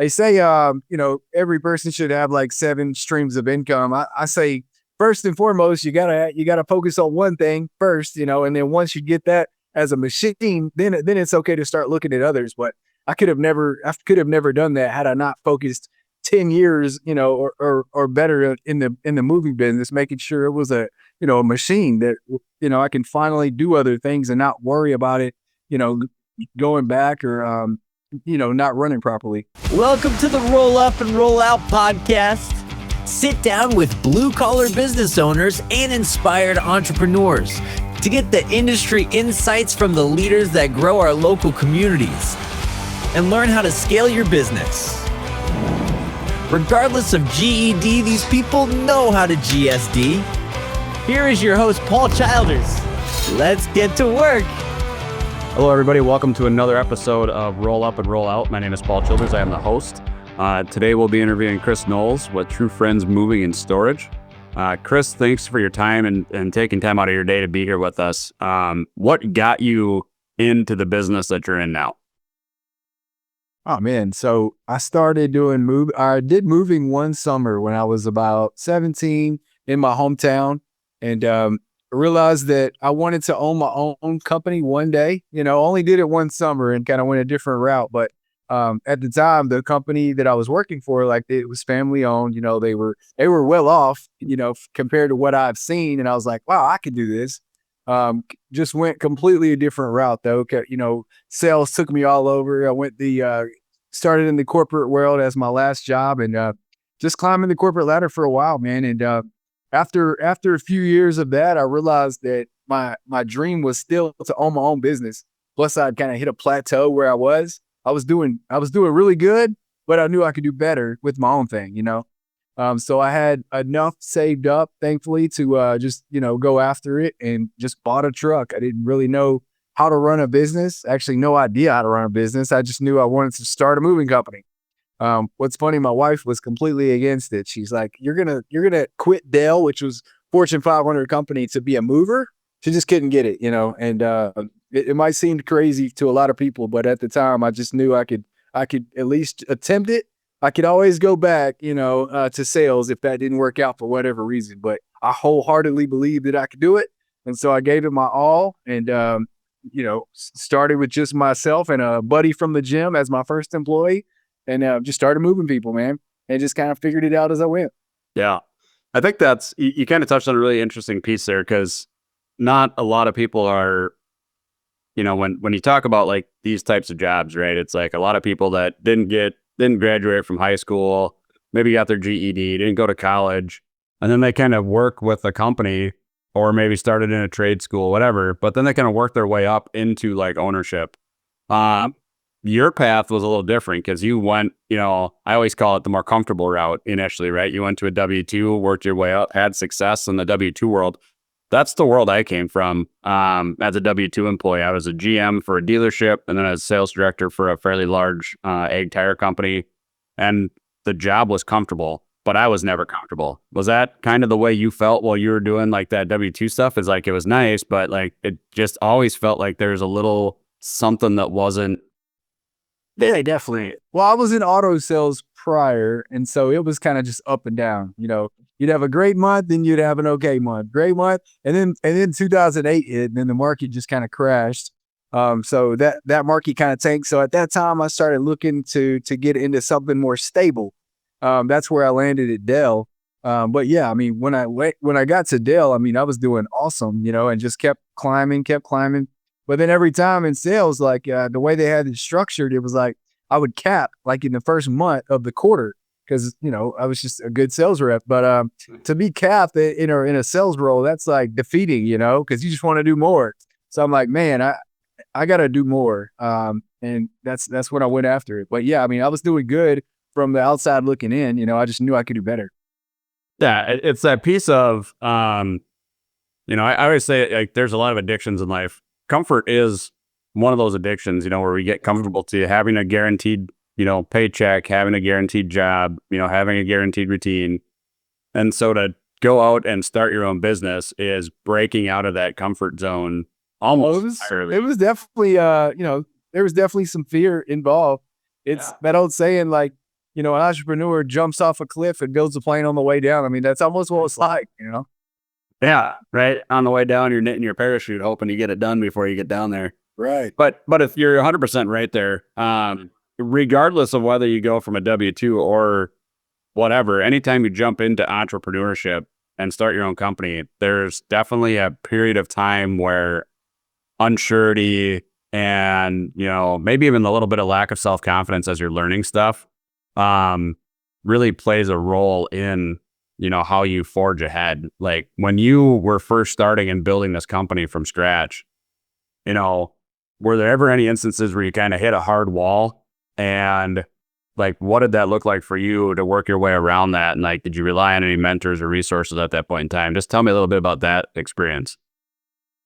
they say, every person should have like 7 streams of income. I say, first and foremost, you gotta focus on one thing first, and then once you get that as a machine, then it's okay to start looking at others. But I could have never done that had I not focused 10 years, or better in the movie business, making sure it was a machine that, I can finally do other things and not worry about it, you know, going back or, not running properly. Welcome to the Roll Up and Roll Out podcast. Sit down with blue-collar business owners and inspired entrepreneurs to get the industry insights from the leaders that grow our local communities and learn how to scale your business. Regardless of GED, these people know how to GSD. Here is your host, Paul Childers. Let's get to work. Hello, everybody. Welcome to another episode of Roll Up and Roll Out. My name is Paul Childers. I am the host. Today, we'll be interviewing Chris Nolles with True Friends Moving and Storage. Chris, thanks for your time and taking time out of your day to be here with us. What got you into the business that you're in now? Oh man. So I started I did moving one summer when I was about 17 in my hometown, and realized that I wanted to own my own company one day. Only did it one summer and kind of went a different route. But at the time, the company that I was working for, like, it was family owned. They were well off, compared to what I've seen. And I was like, wow, I could do this. Just went completely a different route though. Sales took me all over. I went started in the corporate world as my last job, and just climbing the corporate ladder for a while, man. And after a few years of that, I realized that my dream was still to own my own business. Plus, I'd kind of hit a plateau where I was doing really good, but I knew I could do better with my own thing, So I had enough saved up, thankfully, to just, go after it, and just bought a truck. I didn't really know how to run a business. Actually, no idea how to run a business. I just knew I wanted to start a moving company. What's funny, my wife was completely against it. She's like, you're gonna quit Dell, which was Fortune 500 company, to be a mover. She just couldn't get it, and it might seem crazy to a lot of people, but at the time I just knew I could at least attempt it. I could always go back, to sales if that didn't work out for whatever reason, but I wholeheartedly believed that I could do it. And so I gave it my all, and, started with just myself and a buddy from the gym as my first employee, and just started moving people, man, and just kind of figured it out as I went. Yeah. I think you kind of touched on a really interesting piece there, because not a lot of people are, when you talk about like these types of jobs, right? It's like a lot of people that didn't graduate from high school, maybe got their GED, didn't go to college, and then they kind of work with a company or maybe started in a trade school, whatever, but then they kind of work their way up into like ownership. Your path was a little different, because you went, I always call it the more comfortable route initially, right? You went to a W-2, worked your way up, had success in the W-2 world. That's the world I came from. As a W-2 employee, I was a GM for a dealership, and then I was sales director for a fairly large ag tire company. And the job was comfortable, but I was never comfortable. Was that kind of the way you felt while you were doing like that W-2 stuff? Is like, it was nice, but like it just always felt like there's a little something that wasn't. Yeah, definitely. Well, I was in auto sales prior, and so it was kind of just up and down. You'd have a great month, then you'd have an okay month, great month, and then 2008 hit, and then the market just kind of crashed. So that market kind of tanked. So at that time, I started looking to get into something more stable. That's where I landed at Dell. But yeah, I mean, when I got to Dell, I mean, I was doing awesome, and just kept climbing. But then every time in sales, like the way they had it structured, it was like I would cap like in the first month of the quarter, because I was just a good sales rep. But to be capped in a sales role, that's like defeating, because you just want to do more. So I'm like, man, I got to do more, and that's when I went after it. But yeah, I mean, I was doing good from the outside looking in. I just knew I could do better. Yeah, it's that piece of I always say, like, there's a lot of addictions in life. Comfort is one of those addictions, where we get comfortable to having a guaranteed, paycheck, having a guaranteed job, having a guaranteed routine. And so to go out and start your own business is breaking out of that comfort zone almost entirely. It was definitely, there was definitely some fear involved. It's that old saying, like, an entrepreneur jumps off a cliff and builds a plane on the way down. I mean, that's almost what it's like. Yeah, right. On the way down, you're knitting your parachute, hoping you get it done before you get down there. Right. But if you're 100% right there, regardless of whether you go from a W-2 or whatever, anytime you jump into entrepreneurship and start your own company, there's definitely a period of time where unsurety and, maybe even a little bit of lack of self-confidence as you're learning stuff, really plays a role in, how you forge ahead. Like when you were first starting and building this company from scratch, were there ever any instances where you kind of hit a hard wall? And like, what did that look like for you to work your way around that? And like, did you rely on any mentors or resources at that point in time? Just tell me a little bit about that experience.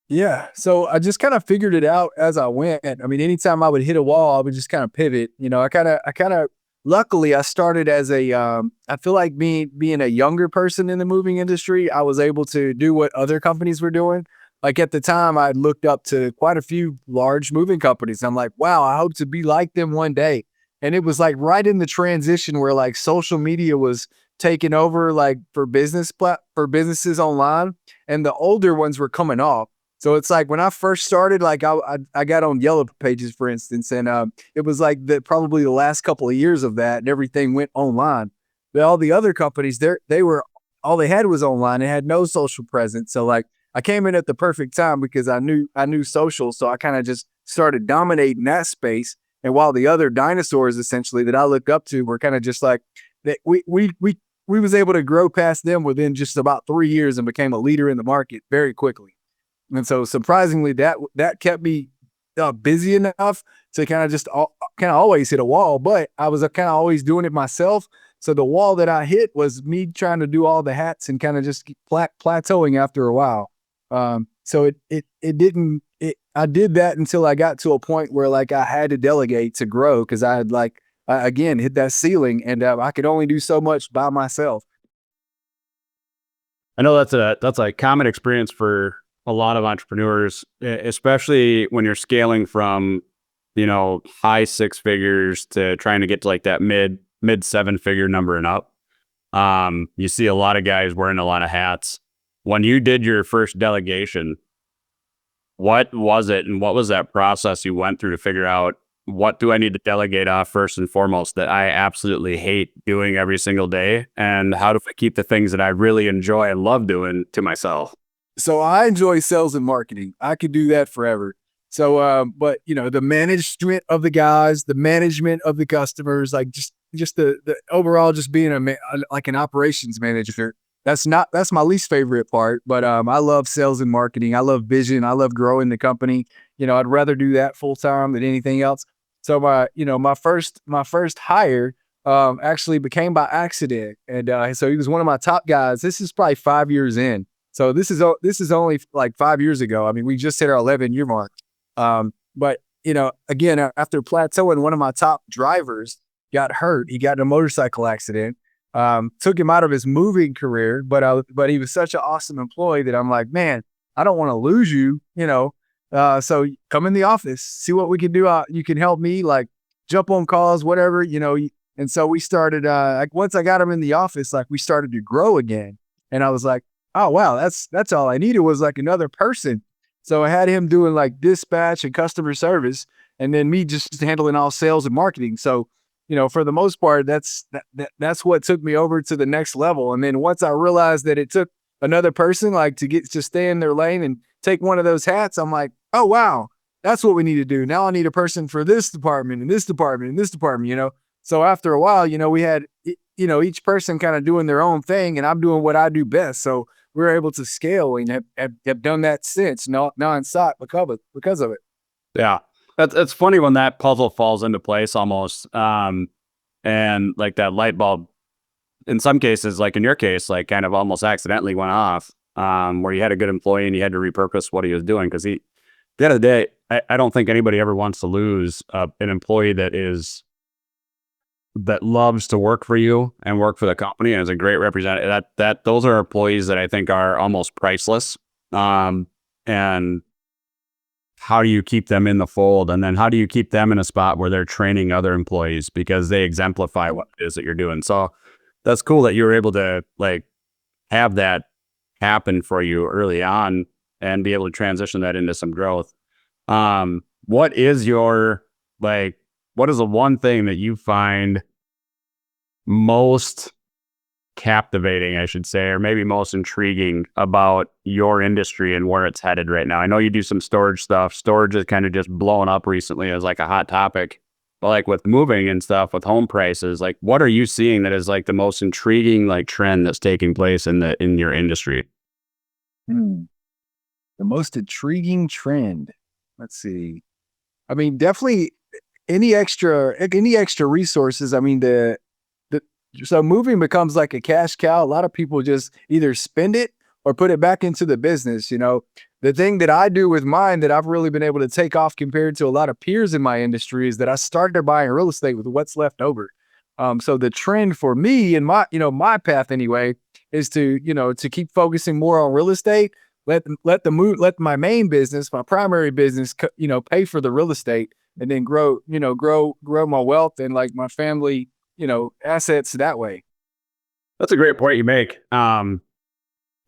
Yeah. So I just kind of figured it out as I went. I mean, anytime I would hit a wall, I would just kind of pivot. Luckily I started as I feel like being a younger person in the moving industry, I was able to do what other companies were doing. Like at the time I looked up to quite a few large moving companies. I'm like, wow, I hope to be like them one day. And it was like right in the transition where like social media was taking over, like for businesses online, and the older ones were coming off. So it's like when I first started, like I got on Yellow Pages, for instance, and it was like probably the last couple of years of that, and everything went online. But all the other companies, all they had was online. It had no social presence. So like I came in at the perfect time because I knew social, so I kind of just started dominating that space. And while the other dinosaurs, essentially, that I look up to were kind of just like that, we was able to grow past them within just about 3 years and became a leader in the market very quickly. And so surprisingly, that kept me busy enough to kind of just always hit a wall. But I was kind of always doing it myself. So the wall that I hit was me trying to do all the hats and kind of just plateauing after a while. So I did that until I got to a point where like I had to delegate to grow because I had again hit that ceiling, and I could only do so much by myself. I know that's a common experience for a lot of entrepreneurs, especially when you're scaling from, high six figures to trying to get to like that mid 7-figure number and up. You see a lot of guys wearing a lot of hats. When you did your first delegation, what was it and what was that process you went through to figure out what do I need to delegate off first and foremost that I absolutely hate doing every single day? And how do I keep the things that I really enjoy and love doing to myself? So I enjoy sales and marketing. I could do that forever. So, but the management of the guys, the management of the customers, like just the overall, just being like an operations manager. That's my least favorite part, but I love sales and marketing. I love vision. I love growing the company. I'd rather do that full time than anything else. So my first hire actually became by accident, and so he was one of my top guys. This is probably 5 years in. So this is only like 5 years ago. I mean, we just hit our 11-year mark. But again, after plateauing, one of my top drivers got hurt. He got in a motorcycle accident. Took him out of his moving career, but he was such an awesome employee that I'm like, man, I don't want to lose you, so come in the office, see what we can do. You can help me, like jump on calls, whatever, and so we started, like once I got him in the office, like we started to grow again. And I was like, oh, wow, that's all I needed was like another person. So I had him doing like dispatch and customer service, and then me just handling all sales and marketing. So for the most part, that's what took me over to the next level. And then once I realized that it took another person like to stay in their lane and take one of those hats, I'm like, oh, wow, that's what we need to do. Now I need a person for this department and this department and this department, So after a while, we had, each person kind of doing their own thing, and I'm doing what I do best. So we were able to scale and have done that since nonstop because of it. Yeah. It's funny when that puzzle falls into place almost. And like that light bulb, in some cases, like in your case, like kind of almost accidentally went off, where you had a good employee and you had to repurpose what he was doing. Cause at the end of the day, I don't think anybody ever wants to lose an employee that loves to work for you and work for the company and is a great representative. Those are employees that I think are almost priceless. And how do you keep them in the fold? And then how do you keep them in a spot where they're training other employees because they exemplify what it is that you're doing? So that's cool that you were able to like have that happen for you early on and be able to transition that into some growth. What is your, like, what is the one thing that you find most captivating, I should say, or maybe most intriguing about your industry and where it's headed right now? I know you do some storage stuff. Storage is kind of just blowing up recently as like a hot topic. But like with moving and stuff, with home prices, like what are you seeing that is like the most intriguing like trend that's taking place in your industry? The most intriguing trend. Let's see. I mean, definitely any extra resources. I mean, so moving becomes like a cash cow. A lot of people just either spend it or put it back into the business. The thing that I do with mine that I've really been able to take off compared to a lot of peers in my industry is that I started buying real estate with what's left over. So the trend for me and my path anyway is to keep focusing more on real estate. Let my main business, my primary business, pay for the real estate, and then grow my wealth and like my family, assets that way. That's a great point you make.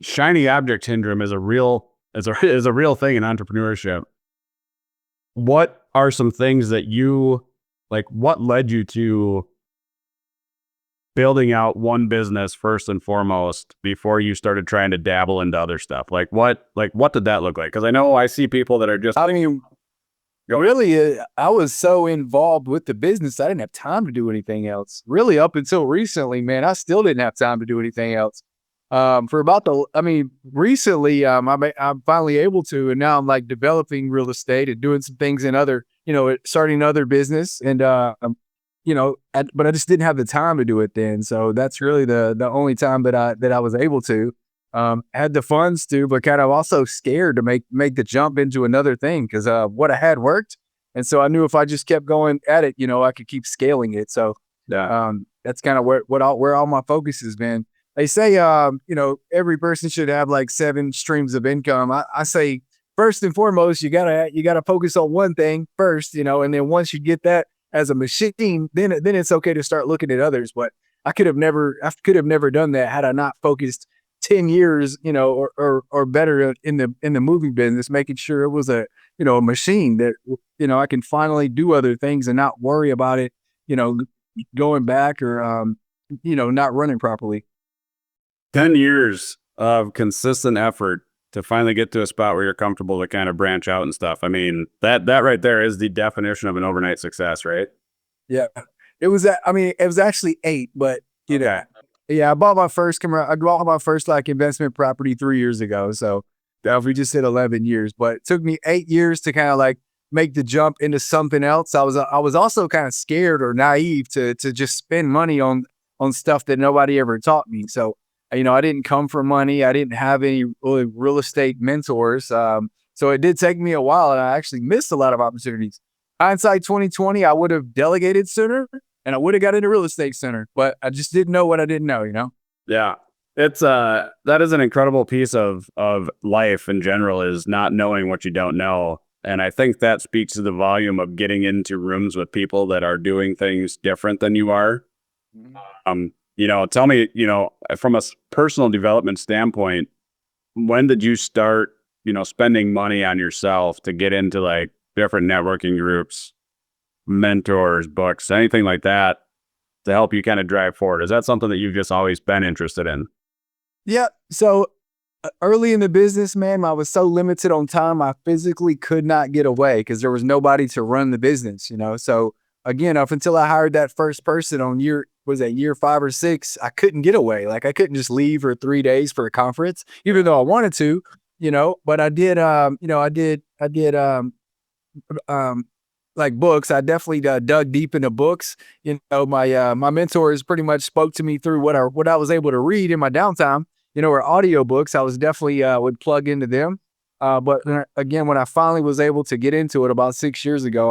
Shiny object syndrome is a real thing in entrepreneurship. What are some things that you like? What led you to building out one business first and foremost before you started trying to dabble into other stuff? What did that look like? Because I know I see people that are just. I mean, really, I was so involved with the business, I didn't have time to do anything else. Really, up until recently, man, I still didn't have time to do anything else. Recently, I'm finally able to, and now I'm like developing real estate and doing some things in other, starting other business, and but I just didn't have the time to do it then. So that's really the only time that I was able to. Had the funds to, but kind of also scared to make the jump into another thing because what I had worked, and so I knew if I just kept going at it, I could keep scaling it. So that's kind of where all my focus has been. They say every person should have like 7 streams of income. I say first and foremost you gotta focus on one thing first, and then once you get that as a machine, then it's okay to start looking at others. But I could have never done that had I not focused 10 years, or better in the moving business, making sure it was a machine that, I can finally do other things and not worry about it, going back or, not running properly. 10 years of consistent effort to finally get to a spot where you're comfortable to kind of branch out and stuff. I mean, that right there is the definition of an overnight success, right? Yeah. It was actually 8, but yeah, I bought my first like investment property 3 years ago. So we just hit 11 years, but it took me 8 years to kind of like make the jump into something else. I was also kind of scared or naive to just spend money on stuff that nobody ever taught me. So, I didn't come from money. I didn't have any really real estate mentors. So it did take me a while, and I actually missed a lot of opportunities. Hindsight 2020, I would have delegated sooner and I would have got into real estate sooner, but I just didn't know what I didn't know, Yeah. It's that is an incredible piece of life in general, is not knowing what you don't know. And I think that speaks to the volume of getting into rooms with people that are doing things different than you are. Tell me, from a personal development standpoint, when did you start, spending money on yourself to get into like different networking groups, mentors, books, anything like that to help you kind of drive forward? Is that something that you've just always been interested in? Yeah. So early in the business, man, I was so limited on time, I physically could not get away because there was nobody to run the business, So again, up until I hired that first person on year 5 or 6, I couldn't get away. Like I couldn't just leave for 3 days for a conference, even though I wanted to, but I did, like books. I definitely dug deep into books. My mentors pretty much spoke to me through what I was able to read in my downtime, or audiobooks. I was definitely would plug into them. But again, when I finally was able to get into it about 6 years ago,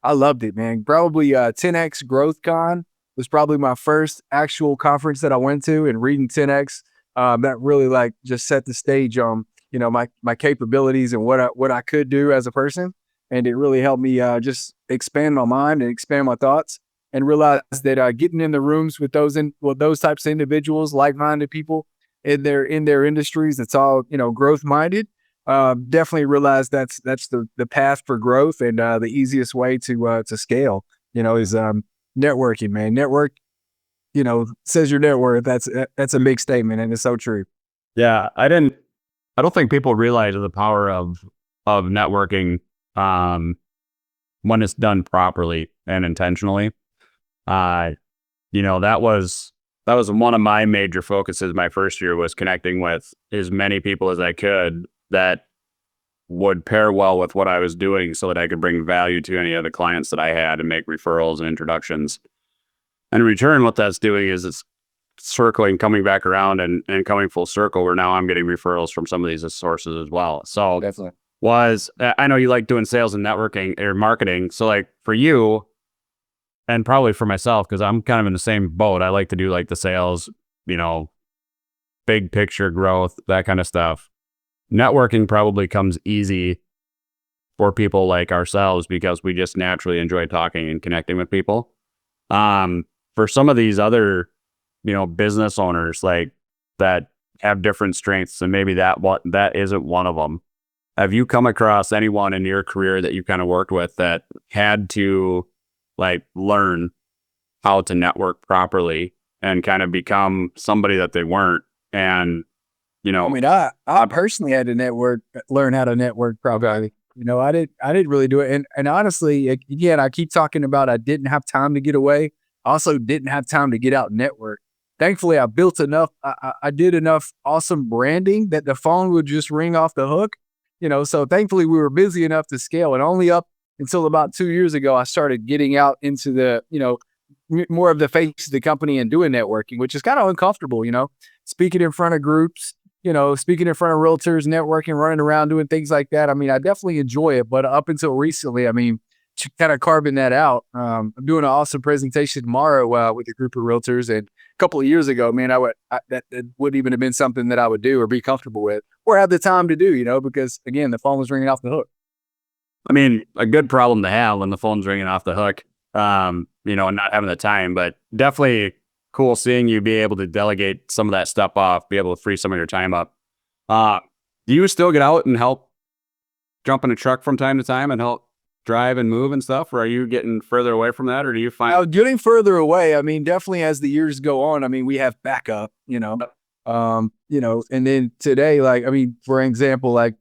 I loved it, man. Probably 10X Growth Con was probably my first actual conference that I went to, and reading 10X, that really like just set the stage on my capabilities and what I could do as a person. And it really helped me just expand my mind and expand my thoughts, and realize that getting in the rooms with those types of individuals, like-minded people in their industries, that's all growth minded. Definitely realize that's the path for growth, and the easiest way to scale. Is networking, man. Network, says your net worth. That's a big statement, and it's so true. Yeah, I don't think people realize the power of networking when it's done properly and intentionally. That was one of my major focuses my first year, was connecting with as many people as I could that would pair well with what I was doing, so that I could bring value to any of the clients that I had and make referrals and introductions. And in return, what that's doing is it's circling, coming back around and coming full circle, where now I'm getting referrals from some of these sources as well. So Definitely. I know you like doing sales and networking or marketing. So like for you, and probably for myself, because I'm kind of in the same boat, I like to do like the sales, big picture growth, that kind of stuff. Networking probably comes easy for people like ourselves, because we just naturally enjoy talking and connecting with people. For some of these other, business owners like that have different strengths, and maybe that isn't one of them. Have you come across anyone in your career that you kind of worked with that had to like learn how to network properly and kind of become somebody that they weren't? And I mean, I personally had to learn how to network properly. I didn't really do it. And honestly, again, I keep talking about I didn't have time to get away. I also didn't have time to get out and network. Thankfully, I built enough, I did enough awesome branding that the phone would just ring off the hook. So thankfully we were busy enough to scale. And only up until about 2 years ago, I started getting out into the, more of the face of the company and doing networking, which is kind of uncomfortable, speaking in front of groups, speaking in front of realtors, networking, running around, doing things like that. I mean, I definitely enjoy it. But up until recently, I mean, kind of carving that out. I'm doing an awesome presentation tomorrow with a group of realtors. And a couple of years ago, man, that wouldn't even have been something that I would do or be comfortable with or have the time to do, because again, the phone was ringing off the hook. I mean, a good problem to have when the phone's ringing off the hook, and not having the time, but definitely cool seeing you be able to delegate some of that stuff off, be able to free some of your time up. Do you still get out and help jump in a truck from time to time and help drive and move and stuff? Or are you getting further away from that? Or do you find getting further away? I mean, definitely as the years go on, I mean, we have backup, and then today, like, I mean, for example, like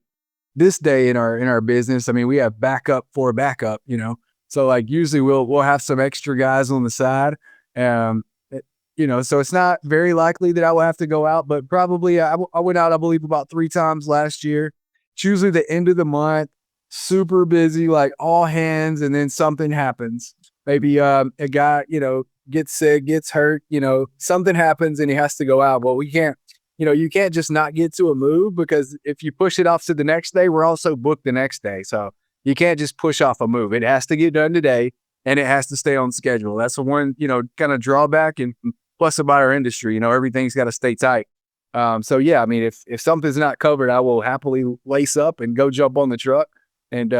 this day in our business, I mean, we have backup for backup, so like usually we'll have some extra guys on the side. So it's not very likely that I will have to go out, but probably I went out, I believe, about 3 times last year. It's usually the end of the month, super busy, like all hands, and then something happens. Maybe a guy, gets sick, gets hurt, something happens and he has to go out. Well, we can't, you can't just not get to a move, because if you push it off to the next day, we're also booked the next day. So you can't just push off a move. It has to get done today, and it has to stay on schedule. That's the one, kind of drawback and plus about our industry. Everything's got to stay tight. So yeah, I mean, if something's not covered, I will happily lace up and go jump on the truck. And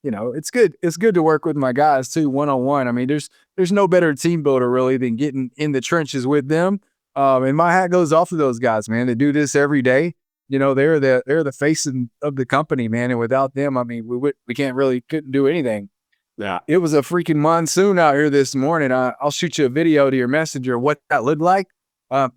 it's good. It's good to work with my guys too, one-on-one. I mean, there's no better team builder really than getting in the trenches with them. And my hat goes off to those guys, man. They do this every day. They're the face of the company, man. And without them, I mean, we couldn't do anything. Yeah. It was a freaking monsoon out here this morning. I'll shoot you a video to your messenger what that looked like.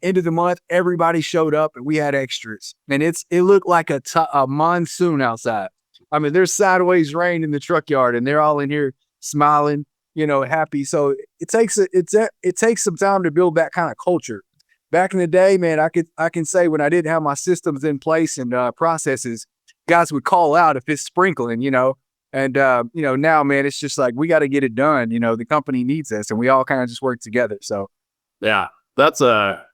End of the month, everybody showed up and we had extras, and it looked like a monsoon outside. I mean, there's sideways rain in the truck yard, and they're all in here smiling, happy. So it takes some time to build that kind of culture. Back in the day, man, I can say when I didn't have my systems in place and processes, guys would call out if it's sprinkling, and now, man, it's just like we got to get it done. The company needs us, and we all kind of just work together. So yeah, that's a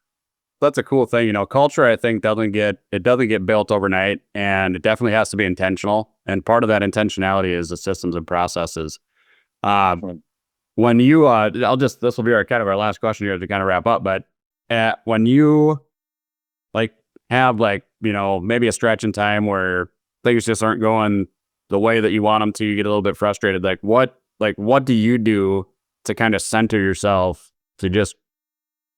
cool thing. Culture, I think, doesn't get built overnight, and it definitely has to be intentional. And part of that intentionality is the systems and processes. When you, this will be our last question here to kind of wrap up, but when you like have like maybe a stretch in time where things just aren't going the way that you want them to, you get a little bit frustrated. What do you do to kind of center yourself to just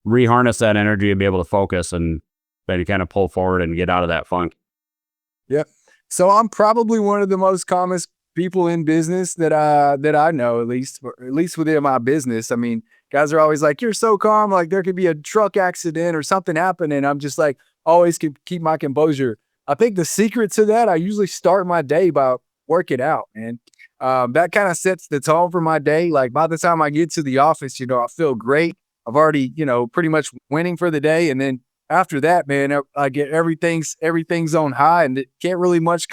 reharness that energy and be able to focus and then you kind of pull forward and get out of that funk? Yep. So I'm probably one of the most calmest people in business that I know, at least within my business. I mean, guys are always like, "You're so calm." Like there could be a truck accident or something happen, and I'm just like, always can keep my composure. I think the secret to that, I usually start my day by working out, man. That kind of sets the tone for my day. Like by the time I get to the office, I feel great. I've already, pretty much winning for the day, and then after that, man, I get everything's on high, and it can't really much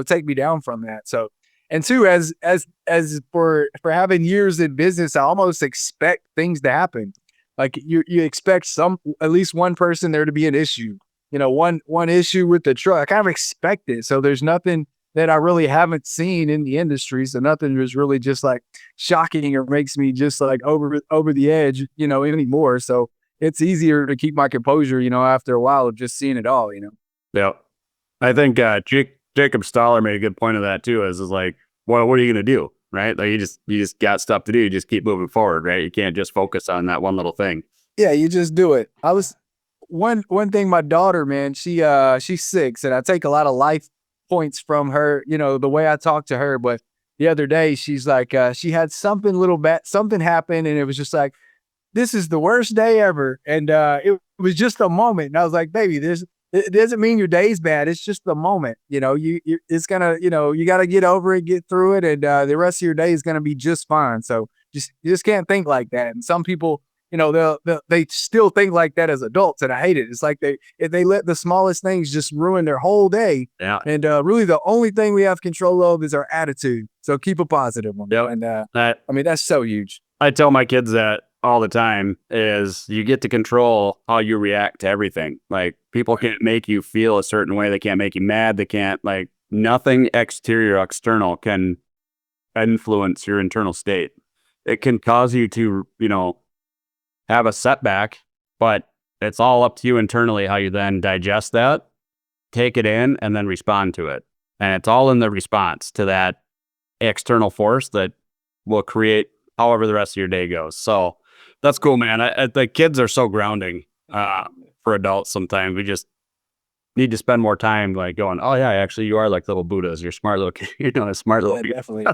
take me down from that. So, and two, as for having years in business, I almost expect things to happen. Like you expect at least one person there to be an issue. One issue with the truck. I kind of expect it. So there's nothing that I really haven't seen in the industry. So nothing is really just like shocking or makes me just like over the edge, anymore. So it's easier to keep my composure, after a while of just seeing it all. Yeah. I think Jacob Stoller made a good point of that too, is like, well, what are you going to do? Right? Like you just got stuff to do. You just keep moving forward, right? You can't just focus on that one little thing. Yeah, you just do it. I was one thing, my daughter, man, she's 6 and I take a lot of life points from her, the way I talk to her. But the other day she's like, she had something happen and it was just like, this is the worst day ever. And it was just a moment. And I was like, baby, it doesn't mean your day's bad. It's just the moment. It's gonna, you got to get over it, get through it. And the rest of your day is going to be just fine. So you just can't think like that. And some people, they still think like that as adults. And I hate it. It's like if they let the smallest things just ruin their whole day. Yeah. And really the only thing we have control of is our attitude. So keep a positive one. Yep. And I mean, that's so huge. I tell my kids that all the time is you get to control how you react to everything. Like people can't make you feel a certain way. They can't make you mad. They can't nothing exterior, external can influence your internal state. It can cause you to, have a setback, but it's all up to you internally how you then digest that, take it in, and then respond to it. And it's all in the response to that external force that will create however the rest of your day goes. So that's cool, man. The kids are so grounding for adults sometimes. We just need to spend more time going, oh yeah, actually you are like little Buddhas. You're smart little kid. A smart little kid. Definitely.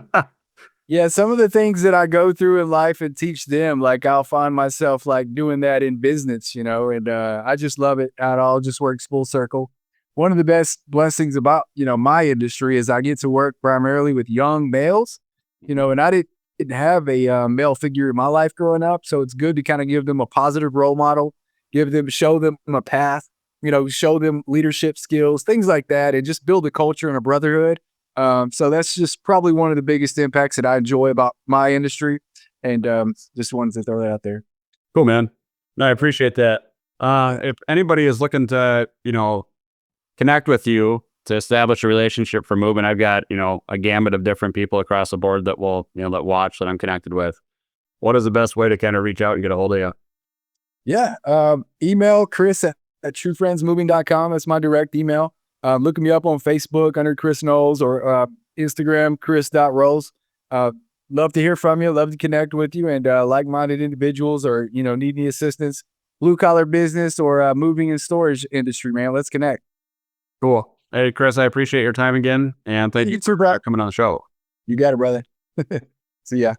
Yeah, some of the things that I go through in life and teach them, like I'll find myself doing that in business, and I just love it. It all just works full circle. One of the best blessings about, my industry is I get to work primarily with young males, and I didn't have a male figure in my life growing up. So it's good to kind of give them a positive role model, show them a path, show them leadership skills, things like that, and just build a culture and a brotherhood. So that's just probably one of the biggest impacts that I enjoy about my industry, and just wanted to throw that out there. Cool, man. No, I appreciate that. If anybody is looking to, connect with you to establish a relationship for movement, I've got, a gamut of different people across the board that will, that watch that I'm connected with. What is the best way to kind of reach out and get a hold of you? Yeah. Email Chris at truefriendsmoving.com. That's my direct email. Look me up on Facebook under Chris Nolles or Instagram, chris.rolls. Love to hear from you. Love to connect with you and like-minded individuals or, need any assistance, blue collar business or moving and storage industry, man. Let's connect. Cool. Hey, Chris, I appreciate your time again. And thank you for coming on the show. You got it, brother. See ya.